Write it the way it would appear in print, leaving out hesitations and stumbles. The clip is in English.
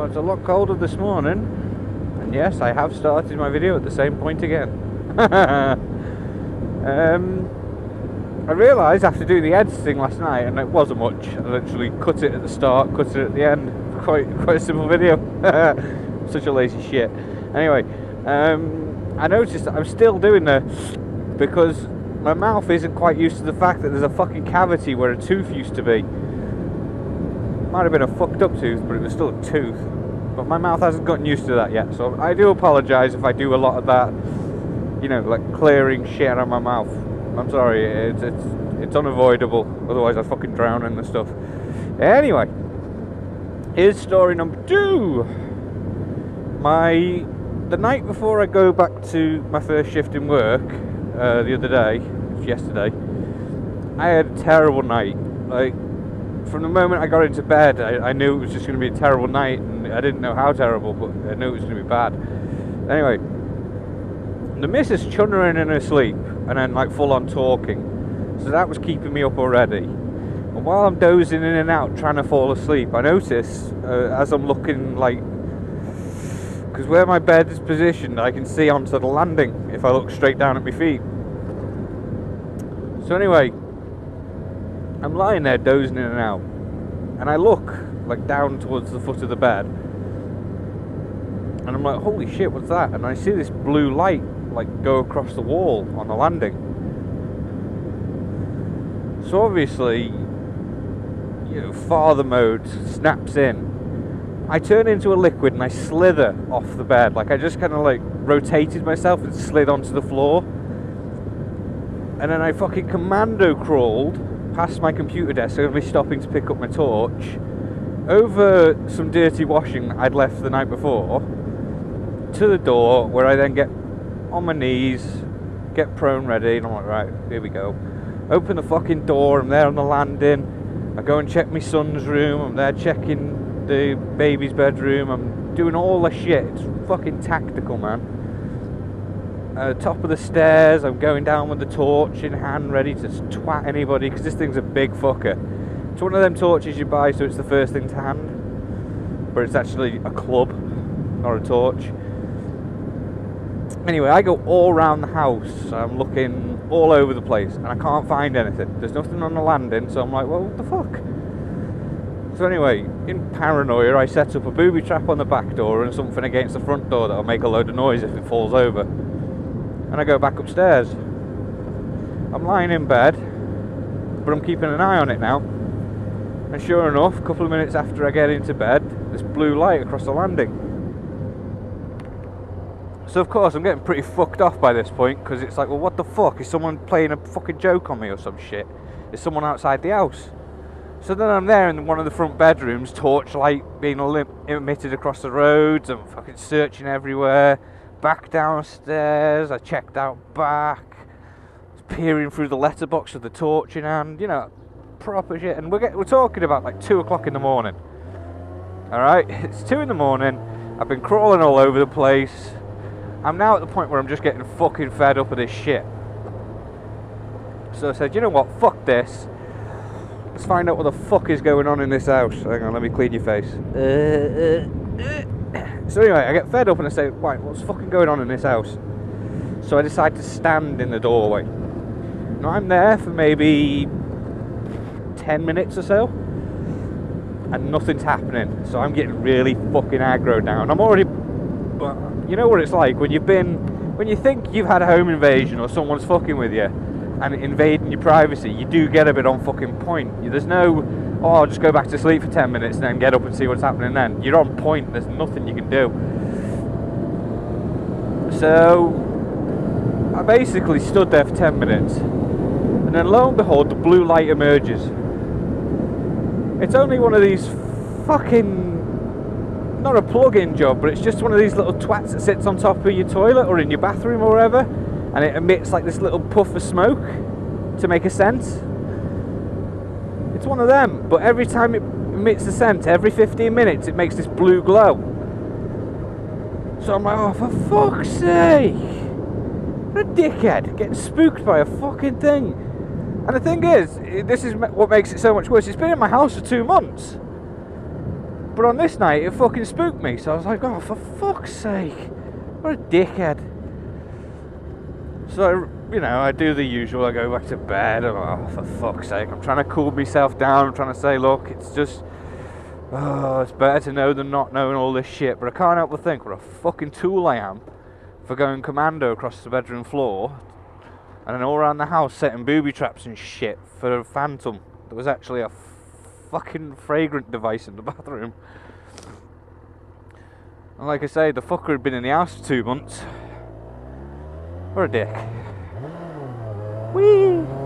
Well, it's a lot colder this morning, and yes, I have started my video at the same point again. I realised after doing the editing last night, and it wasn't much, I literally cut it at the start, cut it at the end, quite a simple video. Such a lazy shit. Anyway, I noticed that I'm still doing the, because my mouth isn't quite used to the fact that there's a fucking cavity where a tooth used to be. Might have been a fucked up tooth, but it was still a tooth. But my mouth hasn't gotten used to that yet, so I do apologise if I do a lot of that, you know, like clearing shit out of my mouth. I'm sorry, it's unavoidable, otherwise I'd fucking drown in the stuff. Anyway, here's story number 2. The night before I go back to my first shift in work, the other day, yesterday, I had a terrible night. Like, from the moment I got into bed, I knew it was just going to be a terrible night, and I didn't know how terrible, but I knew it was going to be bad. Anyway, the missus chunnering in her sleep, and then like full on talking, so that was keeping me up already. And while I'm dozing in and out trying to fall asleep, I notice as I'm looking, like, because where my bed is positioned, I can see onto the landing if I look straight down at my feet. So anyway, I'm lying there dozing in and out, and I look like down towards the foot of the bed, and I'm like, holy shit, what's that? And I see this blue light like go across the wall on the landing. So obviously, you know, father mode snaps in. I turn into a liquid and I slither off the bed. Like, I just kind of like rotated myself and slid onto the floor, and then I fucking commando crawled past my computer desk, only stopping to pick up my torch, over some dirty washing I'd left the night before, to the door, where I then get on my knees, get prone ready, and I'm like, right, here we go. Open the fucking door, I'm there on the landing, I go and check my son's room, I'm there checking the baby's bedroom, I'm doing all the shit. It's fucking tactical, man. Top of the stairs, I'm going down with the torch in hand, ready to twat anybody, because this thing's a big fucker. It's one of them torches you buy so it's the first thing to hand, but it's actually a club, not a torch. Anyway, I go all around the house, I'm looking all over the place, and I can't find anything. There's nothing on the landing, so I'm like, well, what the fuck? So anyway, in paranoia, I set up a booby trap on the back door and something against the front door that'll make a load of noise if it falls over. And I go back upstairs. I'm lying in bed, but I'm keeping an eye on it now. And sure enough, a couple of minutes after I get into bed, this blue light across the landing. So of course I'm getting pretty fucked off by this point, because it's like, well, what the fuck? Is someone playing a fucking joke on me or some shit? Is someone outside the house? So then I'm there in one of the front bedrooms, torchlight being emitted across the roads, I'm fucking searching everywhere. Back downstairs, I checked out back, peering through the letterbox with the torch in hand, you know, proper shit. And we're talking about like 2 o'clock in the morning. Alright, it's 2 in the morning, I've been crawling all over the place. I'm now at the point where I'm just getting fucking fed up of this shit. So I said, you know what, fuck this. Let's find out what the fuck is going on in this house. Hang on, let me clean your face. So anyway, I get fed up and I say, right, what's fucking going on in this house? So I decide to stand in the doorway. Now I'm there for maybe 10 minutes or so, and nothing's happening. So I'm getting really fucking aggro now. And I'm already, you know what it's like when you think you've had a home invasion or someone's fucking with you and invading your privacy, you do get a bit on fucking point. There's no, oh, I'll just go back to sleep for 10 minutes and then get up and see what's happening then. You're on point, there's nothing you can do. So I basically stood there for 10 minutes, and then lo and behold, the blue light emerges. It's only one of these fucking, not a plug-in job, but it's just one of these little twats that sits on top of your toilet or in your bathroom or wherever, and it emits like this little puff of smoke to make a scent. It's one of them, but every time it emits a scent, every 15 minutes it makes this blue glow. So I'm like, oh, for fuck's sake, what a dickhead, getting spooked by a fucking thing. And the thing is, this is what makes it so much worse, it's been in my house for 2 months. But on this night, it fucking spooked me. So I was like, oh, for fuck's sake. What a dickhead. So, you know, I do the usual. I go back to bed. I'm like, oh, for fuck's sake. I'm trying to cool myself down. I'm trying to say, look, it's just... Oh, it's better to know than not knowing all this shit. But I can't help but think what a fucking tool I am for going commando across the bedroom floor and then all around the house setting booby traps and shit for a phantom that was actually a fucking fragrant device in the bathroom. And like I say, the fucker had been in the house for 2 months. What a dick. Whee!